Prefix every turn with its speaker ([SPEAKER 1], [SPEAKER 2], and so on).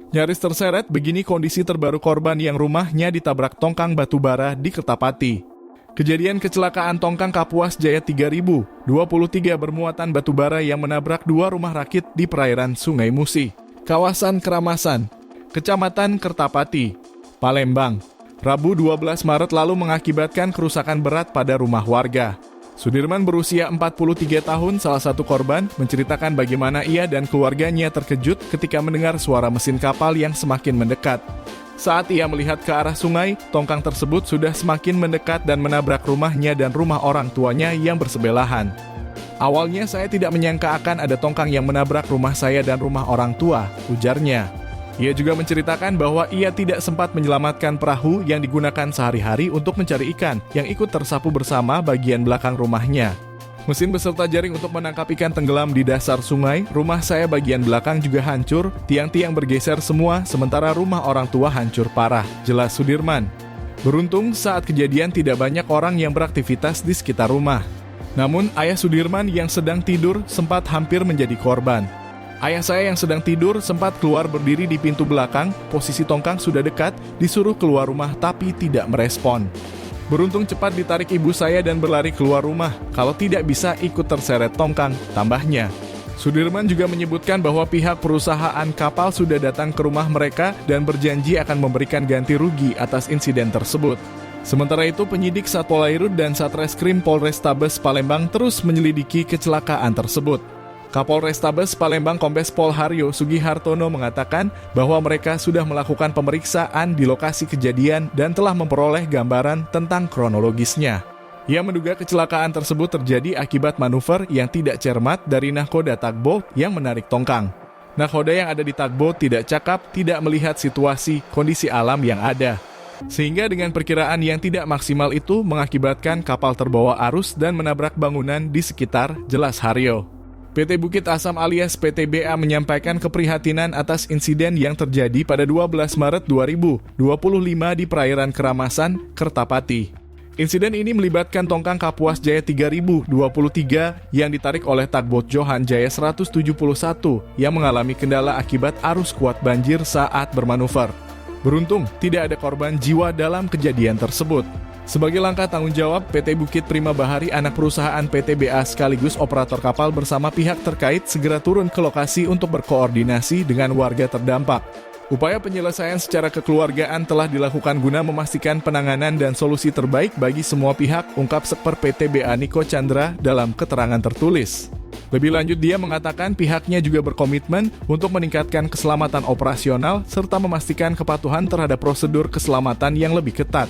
[SPEAKER 1] Nyaris terseret, begini kondisi terbaru korban yang rumahnya ditabrak tongkang batubara di Kertapati. Kejadian kecelakaan tongkang Kapuas Jaya 3023 bermuatan batubara yang menabrak dua rumah rakit di perairan Sungai Musi, kawasan Keramasan, Kecamatan Kertapati, Palembang, Rabu 12 Maret lalu mengakibatkan kerusakan berat pada rumah warga. Sudirman berusia 43 tahun, salah satu korban, menceritakan bagaimana ia dan keluarganya terkejut ketika mendengar suara mesin kapal yang semakin mendekat. Saat ia melihat ke arah sungai, tongkang tersebut sudah semakin mendekat dan menabrak rumahnya dan rumah orang tuanya yang bersebelahan. Awalnya saya tidak menyangka akan ada tongkang yang menabrak rumah saya dan rumah orang tua, ujarnya. Ia juga menceritakan bahwa ia tidak sempat menyelamatkan perahu yang digunakan sehari-hari untuk mencari ikan yang ikut tersapu bersama bagian belakang rumahnya. Mesin beserta jaring untuk menangkap ikan tenggelam di dasar sungai, rumah saya bagian belakang juga hancur, tiang-tiang bergeser semua, sementara rumah orang tua hancur parah, jelas Sudirman. Beruntung saat kejadian tidak banyak orang yang beraktivitas di sekitar rumah. Namun ayah Sudirman yang sedang tidur sempat hampir menjadi korban. Ayah saya yang sedang tidur sempat keluar berdiri di pintu belakang, posisi tongkang sudah dekat, disuruh keluar rumah tapi tidak merespon. Beruntung cepat ditarik ibu saya dan berlari keluar rumah, kalau tidak bisa ikut terseret tongkang, tambahnya. Sudirman juga menyebutkan bahwa pihak perusahaan kapal sudah datang ke rumah mereka dan berjanji akan memberikan ganti rugi atas insiden tersebut. Sementara itu, penyidik Satpol Airut dan Satreskrim Polrestabes Palembang terus menyelidiki kecelakaan tersebut. Kapolrestabes Palembang Kombes Pol Haryo Sugihartono mengatakan bahwa mereka sudah melakukan pemeriksaan di lokasi kejadian dan telah memperoleh gambaran tentang kronologisnya. Ia menduga kecelakaan tersebut terjadi akibat manuver yang tidak cermat dari nahkoda tugboat yang menarik tongkang. Nahkoda yang ada di tugboat tidak cakap, tidak melihat situasi, kondisi alam yang ada. Sehingga dengan perkiraan yang tidak maksimal itu mengakibatkan kapal terbawa arus dan menabrak bangunan di sekitar, jelas Haryo. PT Bukit Asam alias PTBA menyampaikan keprihatinan atas insiden yang terjadi pada 12 Maret 2025 di perairan Keramasan, Kertapati. Insiden ini melibatkan tongkang Kapuas Jaya 3023 yang ditarik oleh tugboat Johan Jaya 171 yang mengalami kendala akibat arus kuat banjir saat bermanuver. Beruntung, tidak ada korban jiwa dalam kejadian tersebut. Sebagai langkah tanggung jawab, PT Bukit Prima Bahari anak perusahaan PTBA sekaligus operator kapal bersama pihak terkait segera turun ke lokasi untuk berkoordinasi dengan warga terdampak. Upaya penyelesaian secara kekeluargaan telah dilakukan guna memastikan penanganan dan solusi terbaik bagi semua pihak, ungkap Sekper PTBA Niko Chandra dalam keterangan tertulis. Lebih lanjut, dia mengatakan pihaknya juga berkomitmen untuk meningkatkan keselamatan operasional serta memastikan kepatuhan terhadap prosedur keselamatan yang lebih ketat.